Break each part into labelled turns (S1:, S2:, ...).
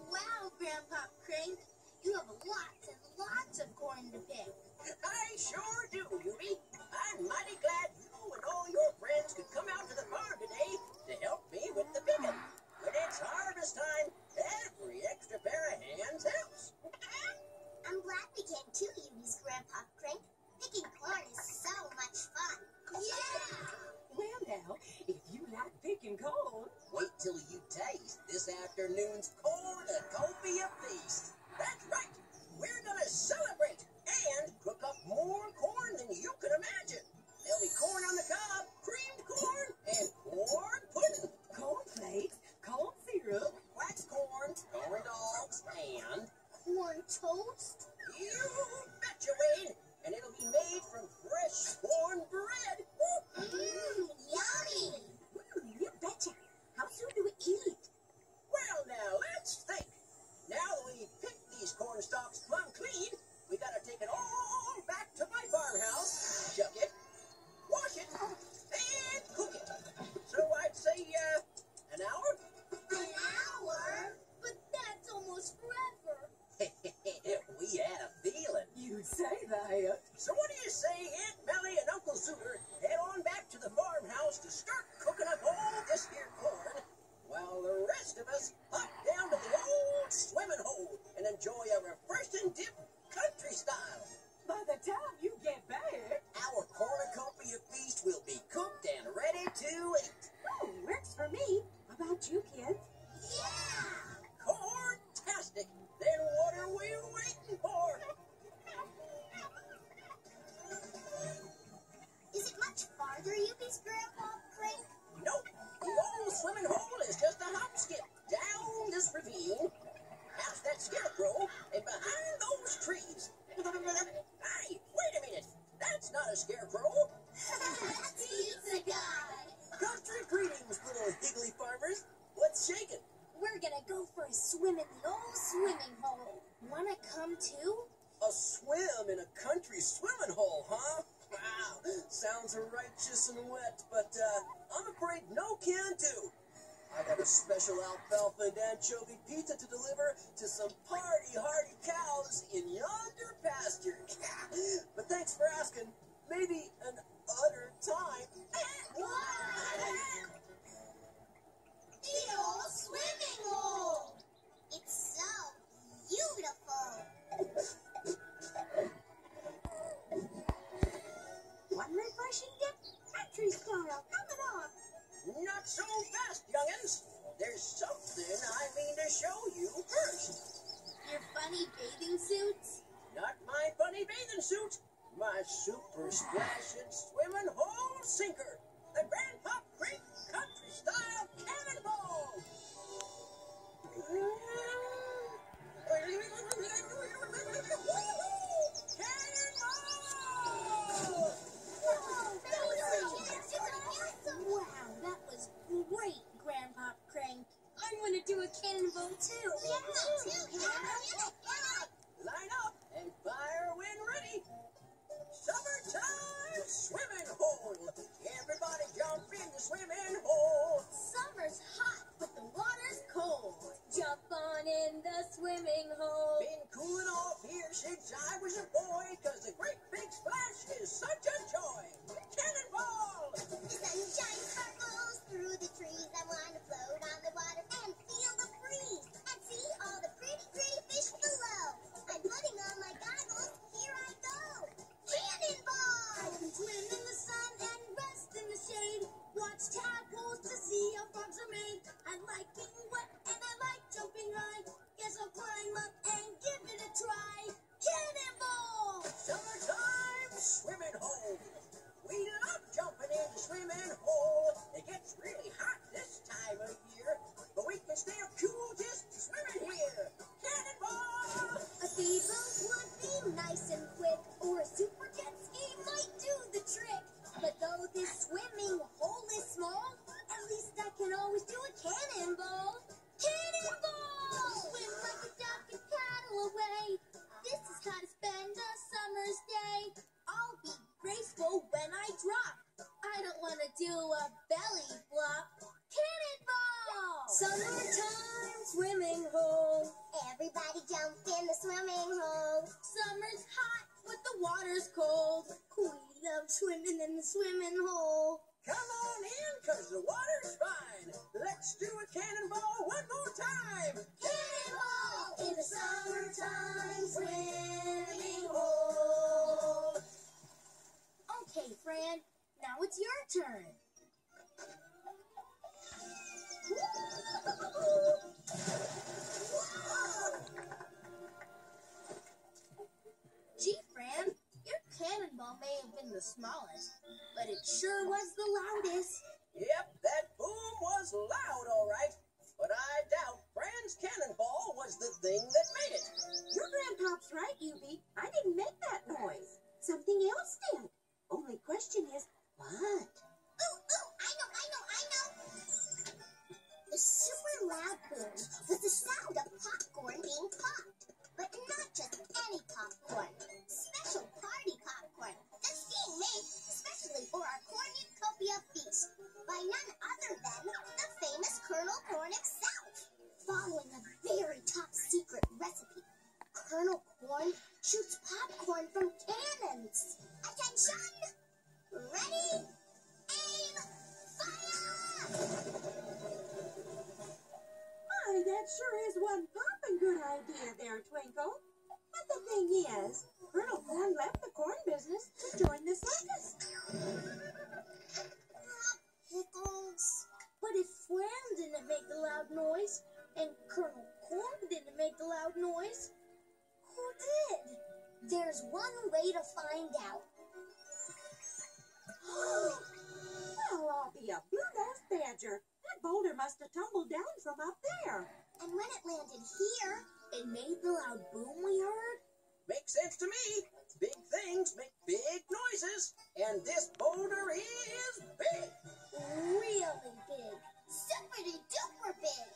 S1: Wow, Grandpop Krank, you have lots and lots of corn to pick.
S2: I sure do, Yumi. I'm mighty glad you and all your friends could come out to the farm today to help me with the picking. When it's harvest time, every extra pair of hands helps.
S3: I'm glad we came to Yumi's Grandpop Krank. Picking corn is so much fun.
S1: Yeah!
S4: Well, now, if you like picking corn,
S2: wait till you taste this afternoon's Corn-U-Copia feast. That's right. We're going to celebrate and cook up more corn than you can imagine. There'll be corn on the cob, creamed corn, and corn pudding.
S4: corn flakes, corn syrup,
S2: Wax corn, corn dogs, and
S1: Corn toast?
S2: you betcha, Wayne. And it'll be made from fresh corn bread.
S3: Yummy!
S4: you betcha. How soon do we eat?
S2: Well, now, let's think. Now that we've picked these corn stalks plumb clean, we gotta take it all back to my farmhouse, shuck it, wash it, and cook it. So I'd say, an hour?
S3: An hour?
S1: But that's almost forever.
S2: We had a feeling.
S4: You'd say that.
S2: So what do you say Aunt Mellie and Uncle Zooter head on back to the farmhouse to start cooking up all this here corn, while the rest of us hop down to the old swimming hole and enjoy a refreshing dip country style.
S4: By the time you get back,
S2: Our Corn-U-Copia feast will be cooked and ready to eat.
S4: works for me. How about you, kids?
S3: Yeah!
S2: Corn-tastic! Then what are we waiting for?
S3: Is it much farther, Yumi's Grandpop Krank?
S2: Nope. The old swimming hole is just a hop skip down this ravine, past that scarecrow, and behind those trees. Hey, wait a minute. That's not a scarecrow.
S3: That's Pizza Guy!
S2: Country greetings, little higgly farmers. What's shaking?
S1: We're gonna go for a swim in the old swimming hole. Wanna come too?
S2: A swim in a country swimming hole, huh? Wow, sounds righteous and wet, but I'm afraid no can do. I got a special alfalfa and anchovy pizza to deliver to some party-hardy cows in yonder pasture. But thanks for asking. Maybe an other time.
S3: The old swimming hole! It's so beautiful!
S4: One refreshing dip, country style, coming up.
S2: Not so fast, young'uns. There's something I mean to show you first.
S1: Your funny bathing suits?
S2: Not my funny bathing suit. My super splashing swimming hole sinker. The Grandpop Krank country style cannonball. Cannonball!
S1: Wow, that was great, Grandpop Krank. I'm gonna do a cannonball too.
S2: Line up and fire when ready. Summertime swimming hole. Everybody jump in the swimming hole.
S1: Summer's hot, but the water's cold. Jump on in the swimming hole.
S2: Been cooling off here since I was a boy, 'cause the great big splash is such a joy. Cannonball!
S3: The sunshine sparkles through the trees. I want to float on the water and feel the breeze and see all the pretty, pretty fish below. I'm putting on my goggles. Here I go. Cannonball!
S1: I can swim in the sun and rest in the shade. Watch tadpoles to see how frogs are made. I like getting wet and I like jumping high. Guess I'll climb up and give it a try. Cannonball!
S2: Summertime swimming hole. We love jumping in the swimming hole. It gets really hot this time of year, but we can stay up cool just swimming here. Cannonball!
S1: A speedboat would be nice and quick, or a super jet ski might do the trick. But though this swimming hole is small, at least I can always do a cannonball. Cannonball! Swim like a duck and paddle away. This is how to spend a summer's day. I'll be graceful when I drop. I don't want to do a belly flop. Summertime swimming hole.
S3: Everybody jump in the swimming hole.
S1: Summer's hot, but the water's cold. We love swimming in the swimming hole.
S2: Come on in, 'cause the water's fine. Let's do a cannonball one more time.
S1: Cannonball in the summertime swimming hole. Okay, Fran, now it's your turn. Gee, Fran, your cannonball may have been the smallest, but it sure was the loudest.
S2: Yep, that boom was loud, all right. But I doubt Fran's cannonball was the thing that made it.
S4: Your grandpop's right, Eubie. I didn't make that noise. Something else did. Only question is, what?
S3: Ooh, I know. The super loud boom was the sound of popcorn being popped. But not just any popcorn. Special party popcorn. That's being made especially for our Corn-U-Copia feast by none other than the famous Colonel Corn himself. Following a very top secret recipe, Colonel Corn shoots popcorn from cannons. Attention! Ready? Aim! Fire!
S4: My, that sure is one poppin' good idea there, Twinkle. But the thing is, Colonel Corn left the corn business to join the circus.
S3: Pickles.
S1: But if Fran didn't make the loud noise, and Colonel Corn didn't make the loud noise, who did?
S3: There's one way to find out.
S4: Well, I'll be a blue-nosed badger. That boulder must have tumbled down from up there.
S3: And when it landed here,
S1: It made the loud boom we heard?
S2: Makes sense to me. Big things make big noises, and this boulder is big.
S1: Really big.
S3: super-duper big.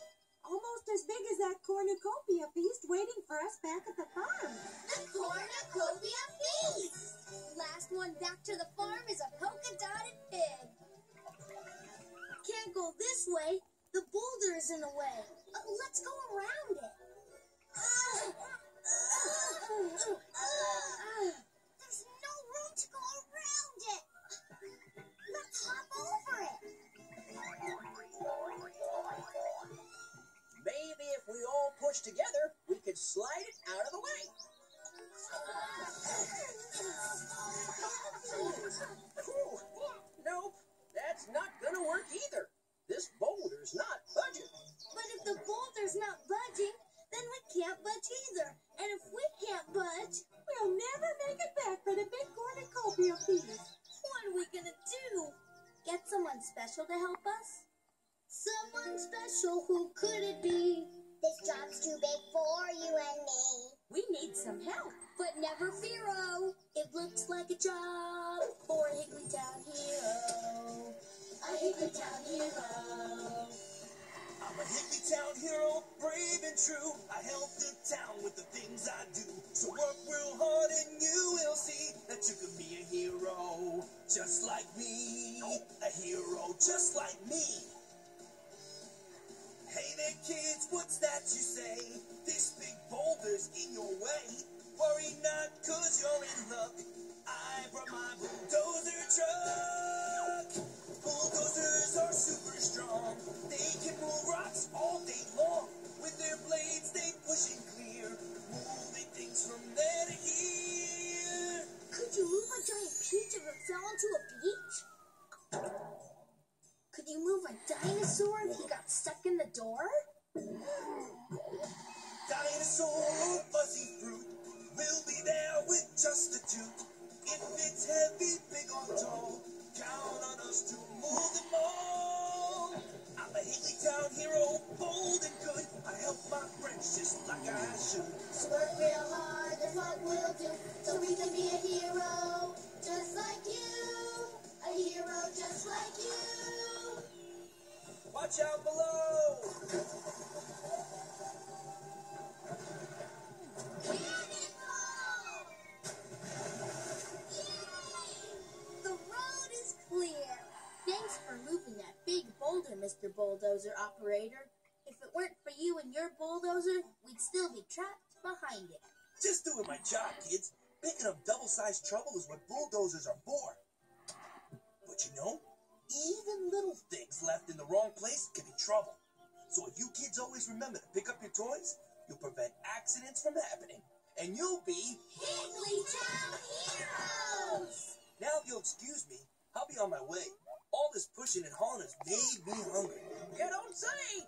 S4: Almost as big as that Corn-U-Copia feast waiting for us back at the farm.
S1: The Corn-U-Copia feast! Last one back to the farm is a polka-dotted pig. Can't go this way. The boulder is in the way. Let's go around it.
S3: There's no room to go around it. Let's hop over it.
S2: Maybe if we all push together, we could slide it out of the way. Whew. Nope, that's not gonna work either. This boulder's not budging.
S1: But if the boulder's not budging, then we can't budge either. And if we can't budge,
S4: We'll never make it back for the big Corn-U-Copia feast.
S1: what are we gonna do? Get someone special to help us? Someone special, who could it be?
S3: This job's too big for you and me.
S1: We need some help. But never fear-o. It looks like a job for a Higglytown hero. A Higglytown hero.
S5: I'm a Higglytown hero, brave and true. I help the town with the things I do. So work real hard and you will see that you can be a hero just like me. A hero just like me. Hey there kids, what's that you say? This big boulder's in your way. Worry not, 'cause you're in luck. I brought my bulldozer truck. Bulldozers are super strong. They can move rocks all day long. With their blades, they push and clear, moving things from there to here.
S1: Could you move a giant peach if it fell into a beach? Could you move a dinosaur if he got stuck in the door?
S5: Dinosaur or fuzzy fruit, we'll be there with just a toot. If it's heavy, big or tall, count on us to move them all. I'm a Higglytown hero, bold and good. I help my friends just like I should.
S1: So work real hard, that's what we'll do. So we can be a hero, just like you. A hero just like you.
S2: Watch out below!
S1: Cannonball! Yay! The road is clear. Thanks for moving that big boulder, Mr. Bulldozer Operator. it weren't for you and your bulldozer, we'd still be trapped behind it.
S5: Just doing my job, kids. Picking up double-sized trouble is what bulldozers are for. But you know, even little things left in the wrong place can be trouble. So if you kids always remember to pick up your toys, you'll prevent accidents from happening. And you'll be
S3: Higglytown heroes!
S5: Now, if you'll excuse me, I'll be on my way. All this pushing and hauling has made me hungry.
S2: You don't say!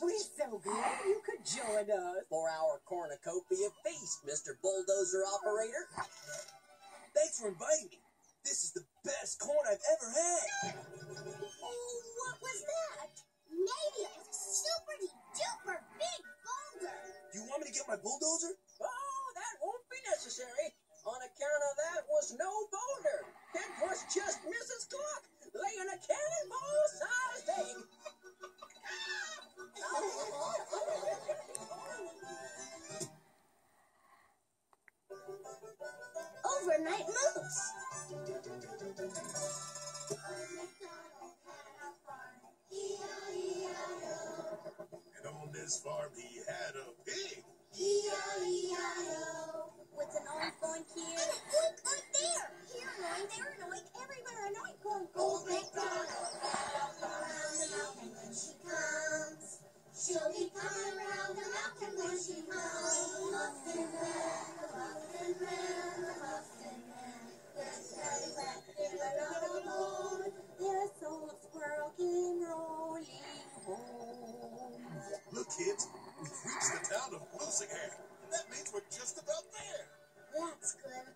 S6: We're so glad you could join us.
S2: For our Corn-U-Copia feast, Mr. Bulldozer Operator.
S5: Thanks for inviting me. This is the best corn I've ever had.
S3: Oh, what was that? Maybe it was a super-duper big boulder.
S5: Do you want me to get my bulldozer?
S2: Oh, that won't be necessary. On account of that was no boulder. It was just Mrs. Clock laying a cannonball-sized egg.
S1: Overnight moose.
S7: And on this farm he had a pig.
S3: E-I-E-I-O.
S1: With an oink here.
S3: And an oink oink there. Here an oink, there an oink, everywhere an oink. Old MacDonald around the mountain when she comes. She'll be coming around the mountain when she comes. Muffin Man, the Muffin Man, the Muffin Man. There's Daddy Black in another moon.
S4: This old squirrel came rolling home.
S7: Look, kids, we've reached the town of Loosingham. That means we're just about there.
S1: That's good.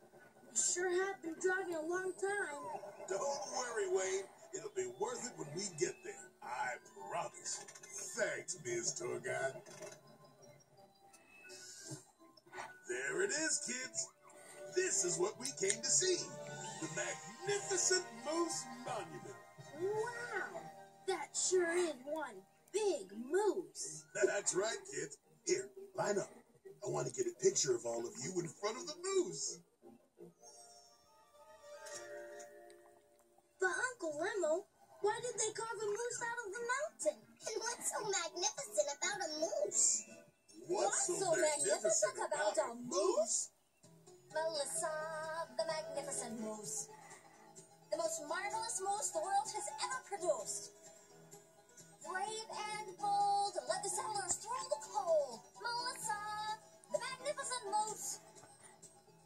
S1: We sure have been driving a long time.
S7: Don't worry, Wayne. It'll be worth it when we get there. I promise. Thanks, Ms. Tour Guide. There it is, kids. This is what we came to see. The magnificent Moose Monument.
S1: Wow, that sure is one big moose.
S7: That's right, kids. Here, line up. I want to get a picture of all of you in front of the moose.
S1: But Uncle Lemmo, why did they carve a moose out of the mountain?
S3: And what's so magnificent about a moose?
S7: What's so magnificent about a moose?
S1: Melissa, the magnificent moose. The most marvelous moose the world has ever produced. Brave and bold, led the settlers through the cold. Melissa, the magnificent moose.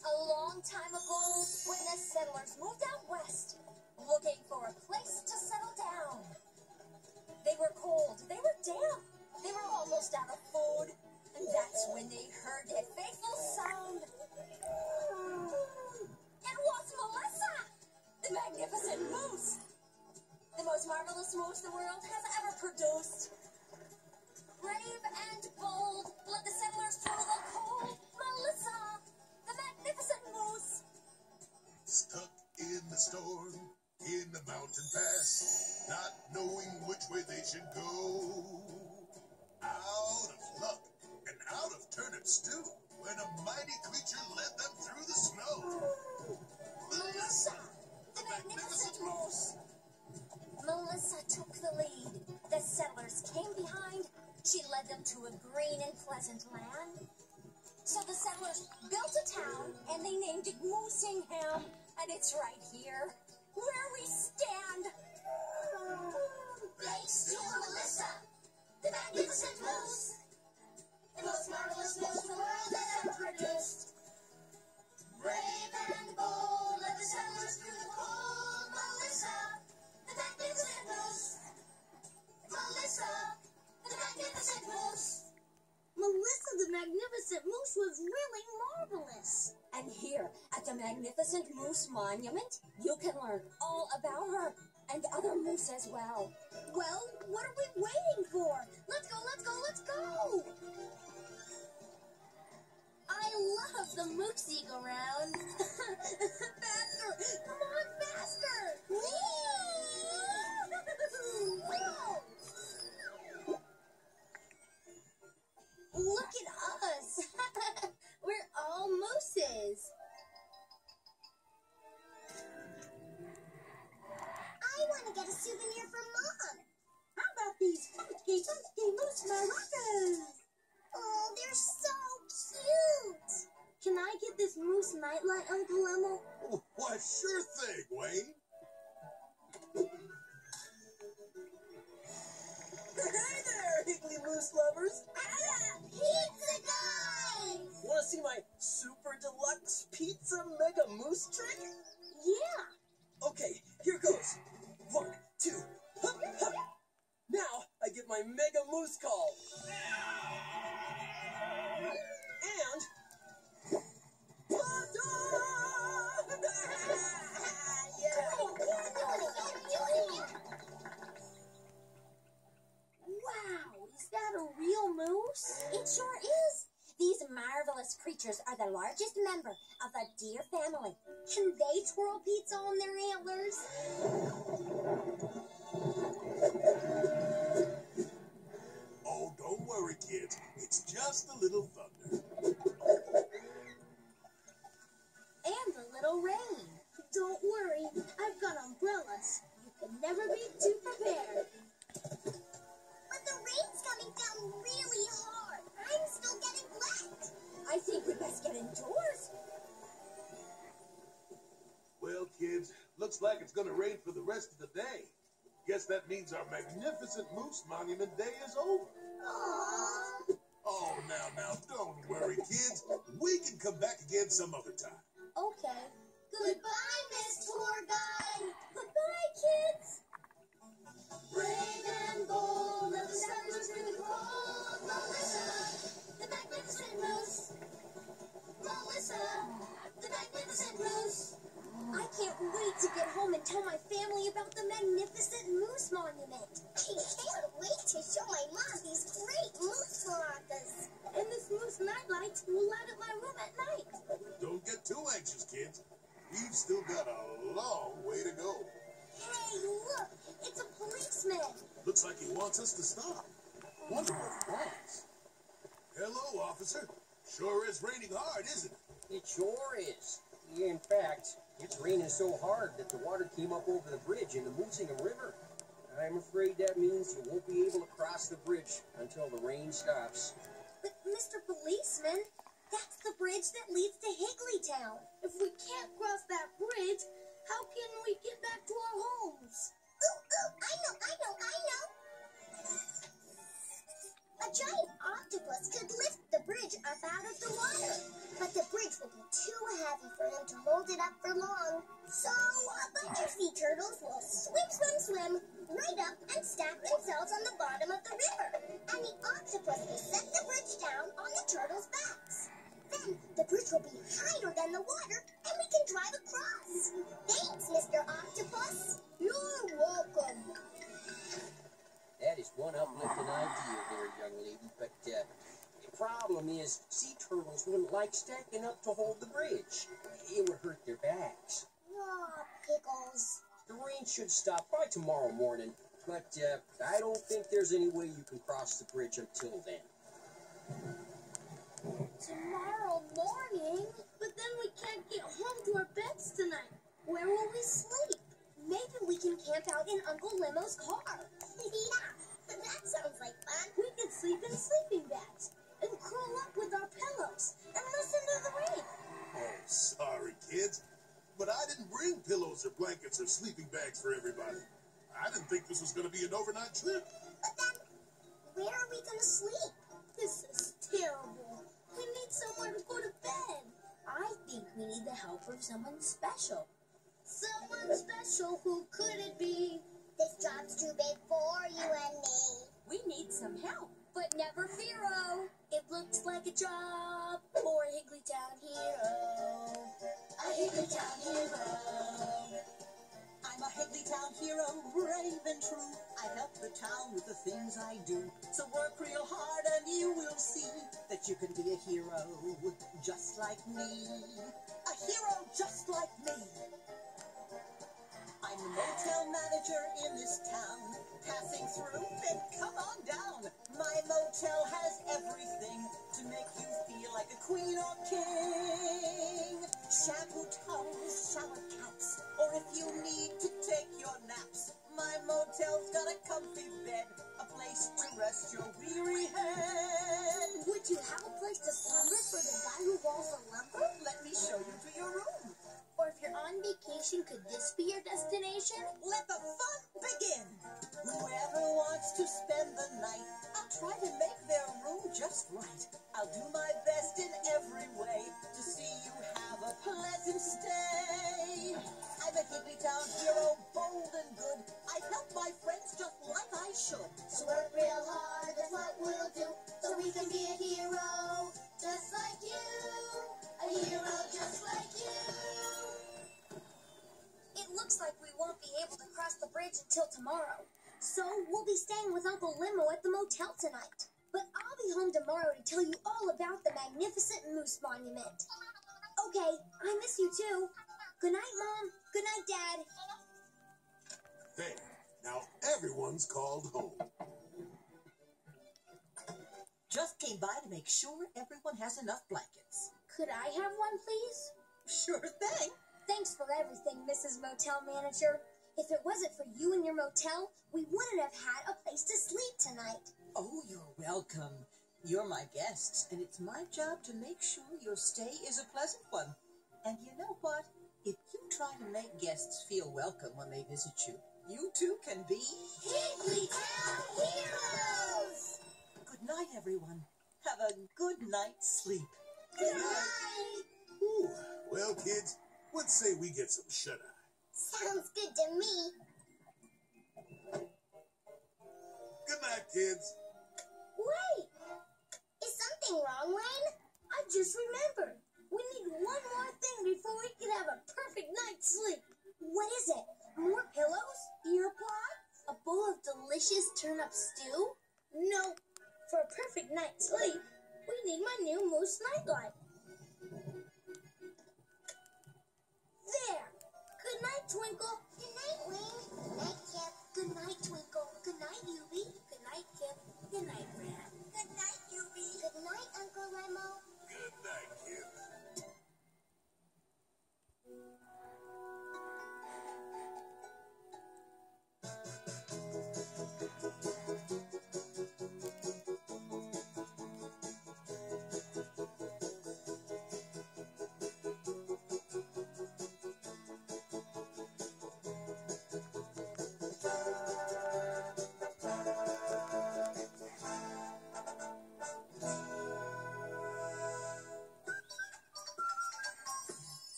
S1: A long time ago, when the settlers moved out west, looking for a place to settle down. They were cold, they were damp, they were almost out of food, and that's when they heard that fateful sound. It was Melissa, the magnificent moose. The most marvelous moose the world has ever produced. Brave and bold, led the settlers through the cold. Melissa, the magnificent moose.
S7: Stuck in the storm, in the mountain pass, not knowing which way they should go. Out of luck and out of turnip stew, when a mighty creature led them through the snow.
S1: Melissa, the magnificent moose. Melissa took the lead. The settlers came behind. She led them to a green and pleasant land. So the settlers built a town, and they named it Moosingham. And it's right here, where we stand.
S3: Thanks to Melissa, the magnificent moose. The most marvelous moose the world has ever produced. Brave and bold, led the settlers through the cold. Melissa, the magnificent moose. Melissa, the magnificent moose.
S1: Melissa the Magnificent Moose was really marvelous. And here at the Magnificent Moose Monument, you can learn all about her and other moose as well. Well, what are we waiting for? Let's go, let's go, let's go! I love the moosey go round. Faster! Come on, faster! Whoa! Look at us! We're all mooses. I get this moose nightlight, Uncle Lemmo?
S7: Why, sure thing, Wayne.
S2: Hey there, Higgly Moose lovers!
S3: Pizza guy!
S2: Want to see my super deluxe pizza mega moose trick?
S1: Yeah.
S2: Okay, here goes. 1, 2, hup, hup. Now I get my mega moose call. And yeah.
S1: Wow, is that a real moose?
S3: It sure is. These marvelous creatures are the largest member of the deer family.
S1: Can they twirl pizza on their antlers?
S7: Oh, don't worry, kids. It's just a little thunder.
S1: And a little rain. Don't worry, I've got umbrellas. You can never be too prepared.
S3: But the rain's coming down really hard. I'm still getting wet.
S1: I think we best get indoors.
S7: Well, kids, looks like it's gonna rain for the rest of the day. Guess that means our magnificent Moose Monument Day is over.
S3: Aww.
S7: Oh, now, don't worry, kids. We can come back again some other time.
S1: Okay.
S3: Goodbye, Miss Tour Guide.
S1: Goodbye, kids.
S3: Brave and bold, let the settlers bring the cold. Melissa, the magnificent moose. Melissa, the magnificent moose.
S1: I can't wait to get home and tell my family about the magnificent moose monument.
S3: I can't wait to show my mom these great moose maracas.
S1: And this moose nightlight will light up my room at night.
S7: Don't get too anxious, kids. We've still got a long way to go.
S1: Hey, look, it's a policeman.
S7: Looks like he wants us to stop. Wonder what he wants. Hello, officer. Sure is raining hard, isn't it?
S2: It sure is. In fact, it's raining so hard that the water came up over the bridge in the Moosing River. I'm afraid that means you won't be able to cross the bridge until the rain stops.
S1: But, Mr. Policeman, that's the bridge that leads to Higglytown. If we can't cross that bridge, how can we get back to our homes?
S3: Ooh, I know. A giant octopus could lift the bridge up out of the water, but the bridge will be too heavy for him to hold it up for long. So a bunch of sea turtles will swim right up and stack themselves on the bottom of the river, and the octopus will set the bridge down on the turtles' backs. Then the bridge will be higher than the water, and we can drive across. Thanks, Mr. Octopus.
S1: You're welcome.
S2: That is one uplifting idea there, young lady, but the problem is sea turtles wouldn't like stacking up to hold the bridge. It would hurt their backs.
S3: Aw, Pickles.
S2: The rain should stop by tomorrow morning, but I don't think there's any way you can cross the bridge until then.
S1: Tomorrow morning? But then we can't get home to our beds tonight. Where will we sleep? Maybe we can camp out in Uncle Lemmo's car.
S3: Yeah, that sounds like fun.
S1: We can sleep in sleeping bags and curl up with our pillows and listen to the rain.
S7: Oh, sorry, kids. But I didn't bring pillows or blankets or sleeping bags for everybody. I didn't think this was going to be an overnight trip.
S3: But then, where are we going to sleep?
S1: This is terrible. We need somewhere to go to bed. I think we need the help of someone special. Someone special, who could it be?
S3: This job's too big for you and me.
S1: We need some help. But never fear-o. It looks like a job for a Higglytown hero. A Higglytown hero.
S8: I'm a Higglytown hero, brave and true. I help the town with the things I do. So work real hard and you will see that you can be a hero just like me. A hero just like me. I'm the motel manager in this town. Passing through, then come on down. My motel has everything to make you feel like a queen or king. Shampoo towels, shower caps, or if you need to take your naps, my motel's got a comfy bed, a place to rest your weary head.
S1: Would you have a place to slumber for the guy who
S8: fall for Lemmo, let me show you to your room.
S1: Or if you're on vacation, could this be your destination?
S8: Let the fun begin. Whoever wants to spend the night, I'll try to make their room just right. I'll do my best in every way to see you have a pleasant stay. I'm a Higglytown hero, bold and good. I help my friends just like I should.
S3: So work real hard, that's what we'll do, so we can be a hero, just like you. A hero just like you.
S1: It looks like we won't be able to cross the bridge until tomorrow. So we'll be staying with Uncle Lemmo at the motel tonight. But I'll be home tomorrow to tell you all about the magnificent Moose Monument. Okay, I miss you too. Good night, Mom. Good night, Dad.
S7: There, now everyone's called home.
S8: Just came by to make sure everyone has enough blankets.
S1: Could I have one, please?
S8: Sure thing.
S1: Thanks for everything, Mrs. Motel Manager. If it wasn't for you and your motel, we wouldn't have had a place to sleep tonight.
S8: Oh, you're welcome. You're my guests, and it's my job to make sure your stay is a pleasant one. And you know what? If you try to make guests feel welcome when they visit you, you too can be
S3: Higglytown heroes!
S8: Good night, everyone. Have a good night's sleep.
S3: Good night!
S7: Ooh, well, kids, let's say we get some shut-eye.
S3: Sounds good to me.
S7: Good night, kids.
S1: Wait!
S3: Is something wrong, Wayne?
S1: I just remembered. We need one more thing before we can have a perfect night's sleep. What is it? More pillows? Earplugs? A bowl of delicious turnip stew? No. For a perfect night's sleep, we need my new Moose nightlight. There. Good night, Twinkle.
S3: Good night, Wayne. Good night, Kip.
S1: Good night, Twinkle. Good night, Yubi. Good night, Kip. Good night, Brad.
S3: Good night, Yubi. Good night, Uncle Lemmo.
S7: Good night, kids.